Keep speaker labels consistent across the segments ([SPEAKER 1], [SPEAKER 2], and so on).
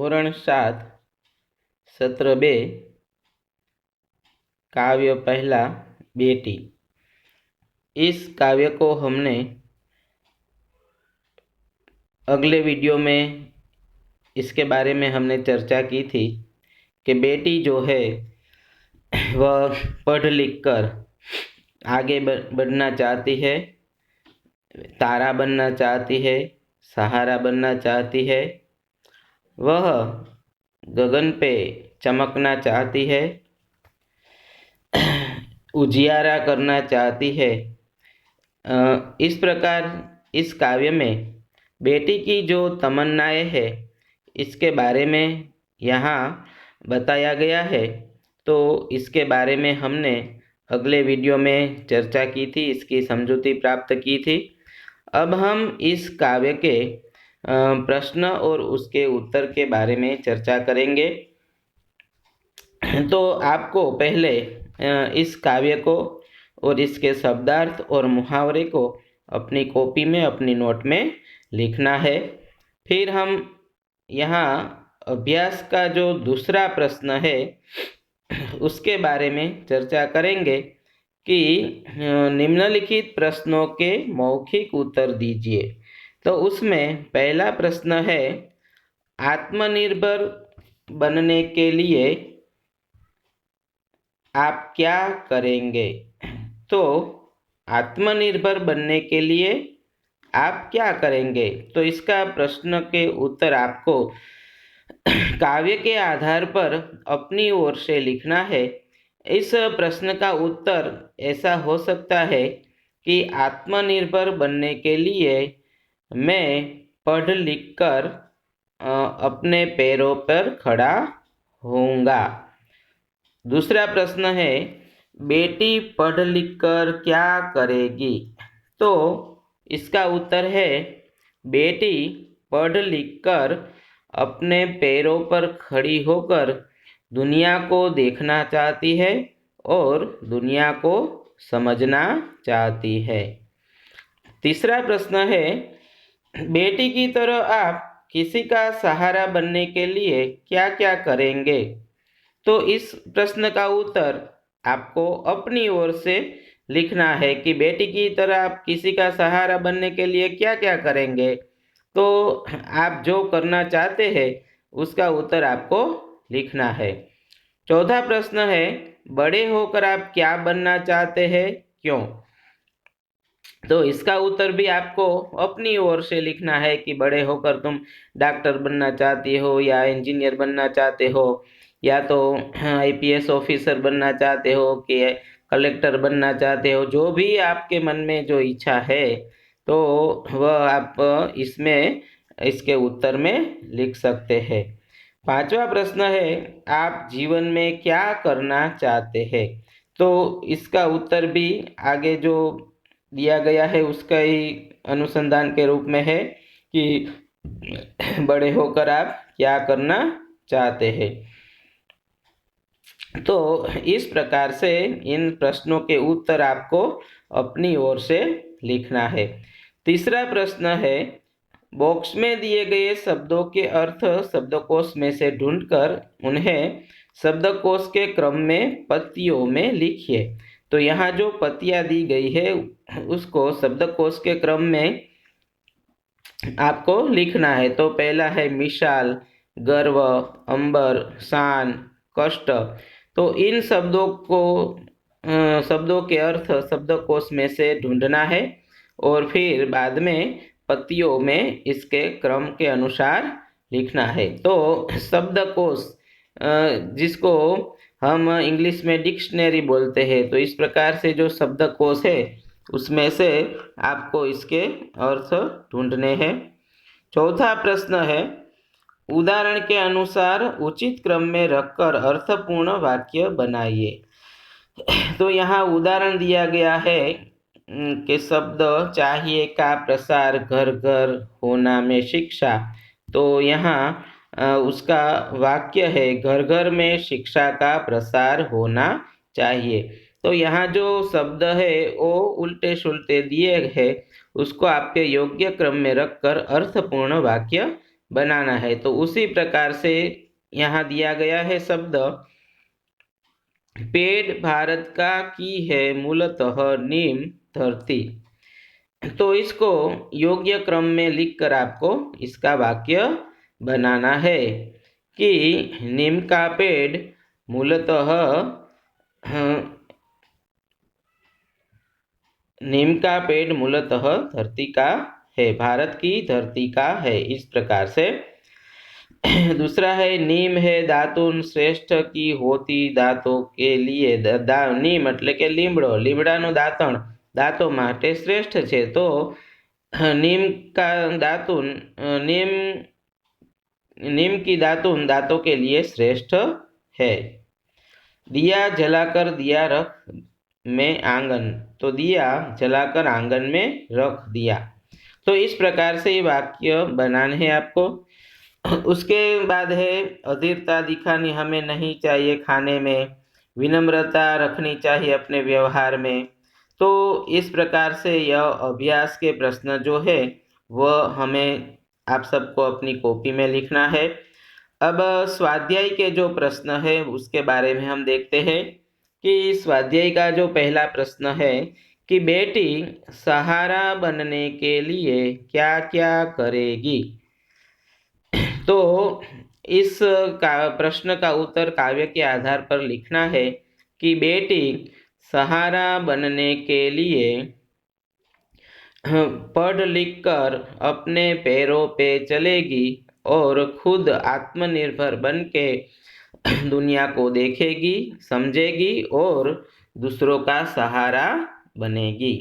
[SPEAKER 1] ધોરણ 7 सत्र 2 काव्य पहला बेटी। इस काव्य को हमने अगले वीडियो में इसके बारे में हमने चर्चा की थी कि बेटी जो है वह पढ़ लिख कर आगे बढ़ना चाहती है, तारा बनना चाहती है, सहारा बनना चाहती है, वह गगन पे चमकना चाहती है, उजियारा करना चाहती है। इस प्रकार इस काव्य में बेटी की जो तमन्नाएं है इसके बारे में यहाँ बताया गया है। तो इसके बारे में हमने अगले वीडियो में चर्चा की थी, इसकी समझूती प्राप्त की थी। अब हम इस काव्य के प्रश्न और उसके उत्तर के बारे में चर्चा करेंगे। तो आपको पहले इस काव्य को और इसके शब्दार्थ और मुहावरे को अपनी कॉपी में, अपनी नोट में लिखना है। फिर हम यहाँ अभ्यास का जो दूसरा प्रश्न है उसके बारे में चर्चा करेंगे कि निम्नलिखित प्रश्नों के मौखिक उत्तर दीजिए। तो उसमें पहला प्रश्न है, आत्मनिर्भर बनने के लिए आप क्या करेंगे? तो आत्मनिर्भर बनने के लिए आप क्या करेंगे? तो इसका प्रश्न के उत्तर आपको काव्य के आधार पर अपनी ओर से लिखना है। इस प्रश्न का उत्तर ऐसा हो सकता है कि आत्मनिर्भर बनने के लिए मैं पढ़ लिख कर अपने पैरों पर खड़ा होऊंगा। दूसरा प्रश्न है, बेटी पढ़ लिख कर क्या करेगी? तो इसका उत्तर है, बेटी पढ़ लिख कर अपने पैरों पर खड़ी होकर दुनिया को देखना चाहती है और दुनिया को समझना चाहती है। तीसरा प्रश्न है, बेटी की तरह आप किसी का सहारा बनने के लिए क्या क्या करेंगे? तो इस प्रश्न का उत्तर आपको अपनी ओर से लिखना है कि बेटी की तरह आप किसी का सहारा बनने के लिए क्या क्या करेंगे। तो आप जो करना चाहते हैं उसका उत्तर आपको लिखना है। चौथा प्रश्न है, बड़े होकर आप क्या बनना चाहते हैं, क्यों? तो इसका उत्तर भी आपको अपनी ओर से लिखना है कि बड़े होकर तुम डॉक्टर बनना चाहती हो या इंजीनियर बनना चाहते हो या तो आईपीएस ऑफिसर बनना चाहते हो कि कलेक्टर बनना चाहते हो। जो भी आपके मन में जो इच्छा है तो वह आप इसमें इसके उत्तर में लिख सकते हैं। पांचवा प्रश्न है, आप जीवन में क्या करना चाहते हैं? तो इसका उत्तर भी आगे जो दिया गया है उसका ही अनुसंधान के रूप में है कि बड़े होकर आप क्या करना चाहते हैं। तो इस प्रकार से इन प्रश्नों के उत्तर आपको अपनी ओर से लिखना है। तीसरा प्रश्न है, बॉक्स में दिए गए शब्दों के अर्थ शब्दकोश में से ढूंढकर उन्हें शब्दकोश के क्रम में पंक्तियों में लिखिए। तो यहाँ जो पंक्तियाँ दी गई है उसको शब्दकोश के क्रम में आपको लिखना है। तो पहला है मिसाल, गर्व, अंबर, शान, कष्ट। तो इन शब्दों के अर्थ शब्दकोश में से ढूंढना है और फिर बाद में पंक्तियों में इसके क्रम के अनुसार लिखना है। तो शब्दकोश जिसको हम इंग्लिश में डिक्शनरी बोलते हैं, तो इस प्रकार से जो शब्दकोश है उसमें से आपको इसके अर्थ ढूंढने हैं। चौथा प्रश्न है, उदाहरण के अनुसार उचित क्रम में रखकर अर्थपूर्ण वाक्य बनाइए। तो यहाँ उदाहरण दिया गया है कि शब्द चाहिए का प्रसार घर घर होना में शिक्षा। तो यहाँ उसका वाक्य है, घर घर में शिक्षा का प्रसार होना चाहिए। तो यहाँ जो शब्द है वो उल्टे सुलटे दिए हैं, उसको आपके योग्य क्रम में रखकर अर्थपूर्ण वाक्य बनाना है। तो उसी प्रकार से यहाँ दिया गया है शब्द, पेड़ भारत का की है मूलतः नीम धरती। तो इसको योग्य क्रम में लिखकर आपको इसका वाक्य बनाना है कि नीम का पेड़ मूलतः नीम का पेड़ मूलतः धरती का है, भारत की धरती का है, इस प्रकार से। दूसरा है नीम है दातुन श्रेष्ठ की होती दांतों के लिए। नीम એટલે કે લીમડો, લીમડાનું દાંતણ દાંતો માટે શ્રેષ્ઠ છે। તો नीम का दातुन नीम की दातुन दांतों के लिए श्रेष्ठ है। दिया जलाकर दिया रख में आंगन, तो दिया जलाकर आंगन में रख दिया। तो इस प्रकार से ये वाक्य बनाने हैं आपको। उसके बाद है अधीरता दिखानी हमें नहीं चाहिए खाने में, विनम्रता रखनी चाहिए अपने व्यवहार में। तो इस प्रकार से यह अभ्यास के प्रश्न जो है वह हमें आप सबको अपनी कॉपी में लिखना है। अब स्वाध्याय के जो प्रश्न है उसके बारे में हम देखते हैं कि स्वाध्याय का जो पहला प्रश्न है कि बेटी सहारा बनने के लिए क्या क्या करेगी। तो इस प्रश्न का उत्तर काव्य के आधार पर लिखना है कि बेटी सहारा बनने के लिए पढ़ लिख कर अपने पैरों पे चलेगी और खुद आत्मनिर्भर बन के दुनिया को देखेगी, समझेगी और दूसरों का सहारा बनेगी।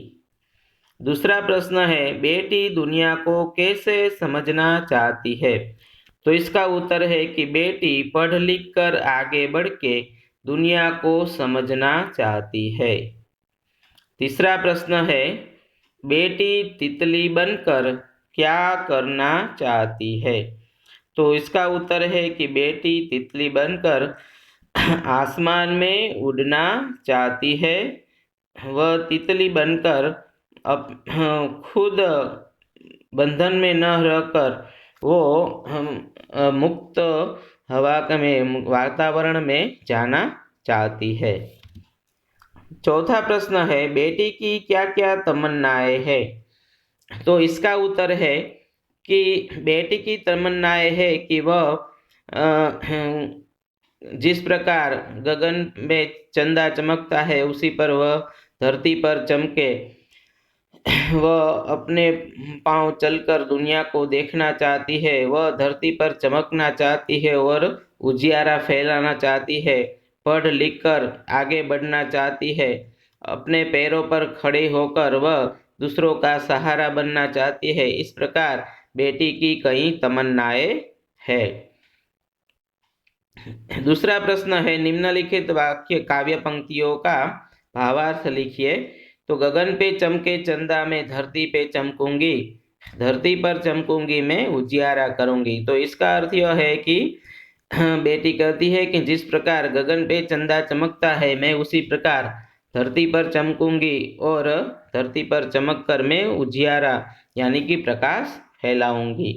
[SPEAKER 1] दूसरा प्रश्न है बेटी दुनिया को कैसे समझना चाहती है। तो इसका उत्तर है कि बेटी पढ़ लिख कर आगे बढ़ के दुनिया को समझना चाहती है। तीसरा प्रश्न है बेटी तितली बनकर क्या करना चाहती है। तो इसका उत्तर है कि बेटी तितली बनकर आसमान में उड़ना चाहती है। वह तितली बनकर खुद बंधन में न रहकर वो मुक्त हवा में वातावरण में जाना चाहती है। चौथा प्रश्न है बेटी की क्या क्या तमन्नाएं हैं। तो इसका उत्तर है कि बेटी की तमन्नाएं है कि वह जिस प्रकार गगन में चंदा चमकता है उसी पर वह धरती पर चमके, वह अपने पांव चलकर दुनिया को देखना चाहती है, वह धरती पर चमकना चाहती है और उजियारा फैलाना चाहती है, पढ़ लिख कर आगे बढ़ना चाहती है, अपने पैरों पर खड़े होकर वह दूसरों का सहारा बनना चाहती है। इस प्रकार बेटी की कई तमन्नाएं है। दूसरा प्रश्न है निम्नलिखित वाक्य काव्य पंक्तियों का भावार्थ लिखिए। तो गगन पे चमके चंदा में धरती पे चमकूंगी, धरती पर चमकूंगी मैं उजियारा करूंगी। तो इसका अर्थ यह है कि बेटी कहती है कि जिस प्रकार गगन पे चंदा चमकता है मैं उसी प्रकार धरती पर चमकूंगी और धरती पर चमक कर मैं उजियारा यानी कि प्रकाश फैलाऊंगी।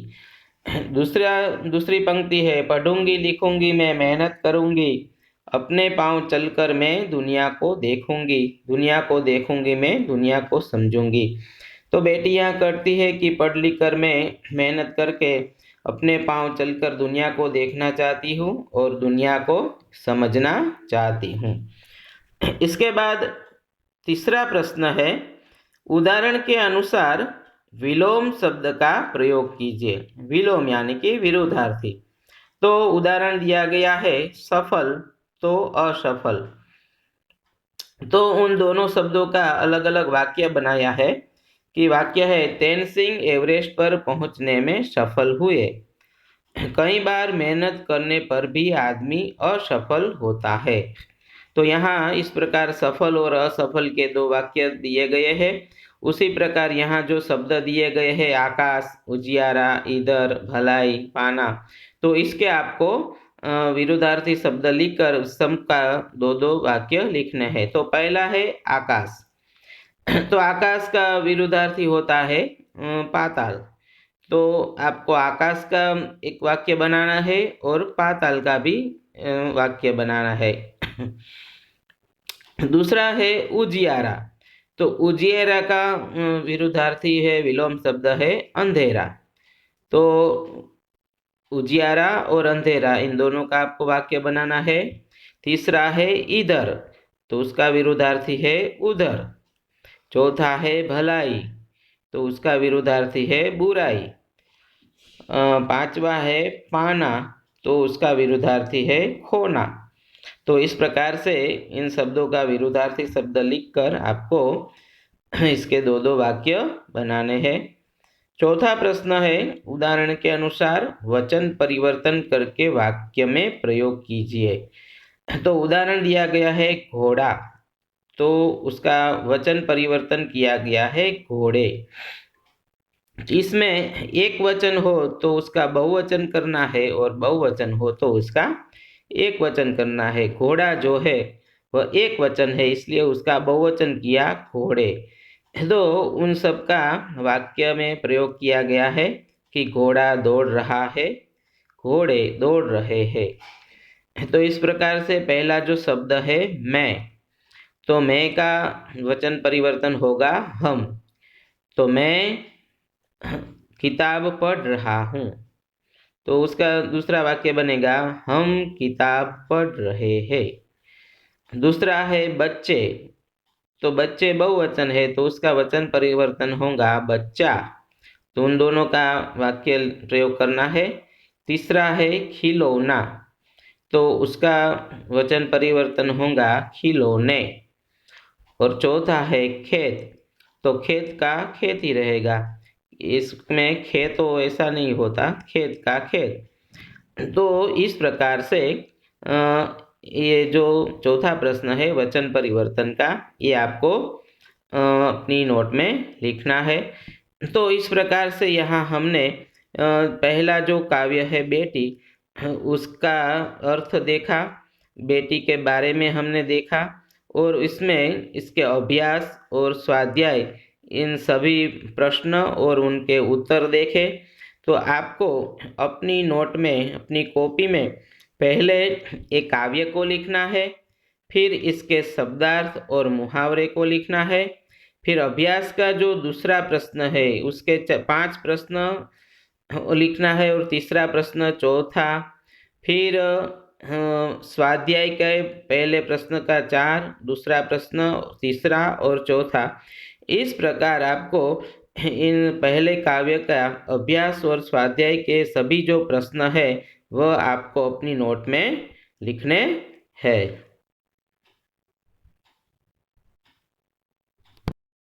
[SPEAKER 1] दूसरी पंक्ति है पढ़ूंगी लिखूंगी मैं मेहनत करूंगी, अपने पांव चलकर मैं दुनिया को देखूंगी, दुनिया को देखूंगी मैं दुनिया को समझूंगी। तो बेटी यहाँ करती है कि पढ़ लिख कर मैं मेहनत करके अपने पांव चलकर दुनिया को देखना चाहती हूँ और दुनिया को समझना चाहती हूँ। इसके बाद तीसरा प्रश्न है उदाहरण के अनुसार विलोम शब्द का प्रयोग कीजिए। विलोम यानी कि विरोधार्थी। तो उदाहरण दिया गया है सफल तो असफल। तो उन दोनों शब्दों का अलग अलग वाक्य बनाया है कि वाक्य है तेन सिंह एवरेस्ट पर पहुंचने में सफल हुए। कई बार मेहनत करने पर भी आदमी असफल होता है। तो यहाँ इस प्रकार सफल और असफल के दो वाक्य दिए गए हैं। उसी प्रकार यहाँ जो शब्द दिए गए हैं आकाश, उजियारा, इधर, भलाई, पाना, तो इसके आपको विरोधार्थी शब्द लिखकर सबका दो दो वाक्य लिखने हैं। तो पहला है आकाश। तो आकाश का विरोधार्थी होता है पाताल। तो आपको आकाश का एक वाक्य बनाना है और पाताल का भी वाक्य बनाना है। दूसरा है उजियारा। तो उजियारा का विरुद्धार्थी है, विलोम शब्द है अंधेरा। तो उजियारा और अंधेरा इन दोनों का आपको वाक्य बनाना है। तीसरा है इधर, तो उसका विरुद्धार्थी है उधर। चौथा है भलाई, तो उसका विरुद्धार्थी है बुराई। पांचवा है पाना, तो उसका विरुद्धार्थी है खोना। तो इस प्रकार से इन शब्दों का विरुद्धार्थी शब्द लिखकर आपको इसके दो दो वाक्य बनाने हैं। चौथा प्रश्न है, उदाहरण के अनुसार वचन परिवर्तन करके वाक्य में प्रयोग कीजिए। तो उदाहरण दिया गया है घोड़ा, तो उसका वचन परिवर्तन किया गया है घोड़े। इसमें एक वचन हो तो उसका बहुवचन करना है और बहुवचन हो तो उसका एक वचन करना है। घोड़ा जो है वह एक वचन है, इसलिए उसका बहुवचन किया घोड़े। तो उन सब का वाक्य में प्रयोग किया गया है कि घोड़ा दौड़ रहा है, घोड़े दौड़ रहे हैं। तो इस प्रकार से पहला जो शब्द है मैं, तो मैं का वचन परिवर्तन होगा हम। तो मैं किताब पढ़ रहा हूँ, तो उसका दूसरा वाक्य बनेगा हम किताब पढ़ रहे हैं। दूसरा है बच्चे, तो बच्चे बहुवचन है, तो उसका वचन परिवर्तन होगा बच्चा। तो उन दोनों का वाक्य प्रयोग करना है। तीसरा है खिलौना, तो उसका वचन परिवर्तन होगा खिलौने। और चौथा है खेत, तो खेत का खेत ही रहेगा, इसमें खेत हो ऐसा नहीं होता, खेत का खेत। तो इस प्रकार से ये जो चौथा प्रश्न है वचन परिवर्तन का, ये आपको अपनी नोट में लिखना है। तो इस प्रकार से यहाँ हमने पहला जो काव्य है बेटी, उसका अर्थ देखा, बेटी के बारे में हमने देखा, और इसमें इसके अभ्यास और स्वाध्याय इन सभी प्रश्न और उनके उत्तर देखे। तो आपको अपनी नोट में, अपनी कॉपी में पहले एक काव्य को लिखना है, फिर इसके शब्दार्थ और मुहावरे को लिखना है, फिर अभ्यास का जो दूसरा प्रश्न है उसके 5 प्रश्न लिखना है और तीसरा प्रश्न चौथा, फिर स्वाध्याय के पहले प्रश्न का 4, दूसरा प्रश्न, तीसरा और चौथा। इस प्रकार आपको इन पहले काव्य का अभ्यास और स्वाध्याय के सभी जो प्रश्न है वह आपको अपनी नोट में लिखने हैं।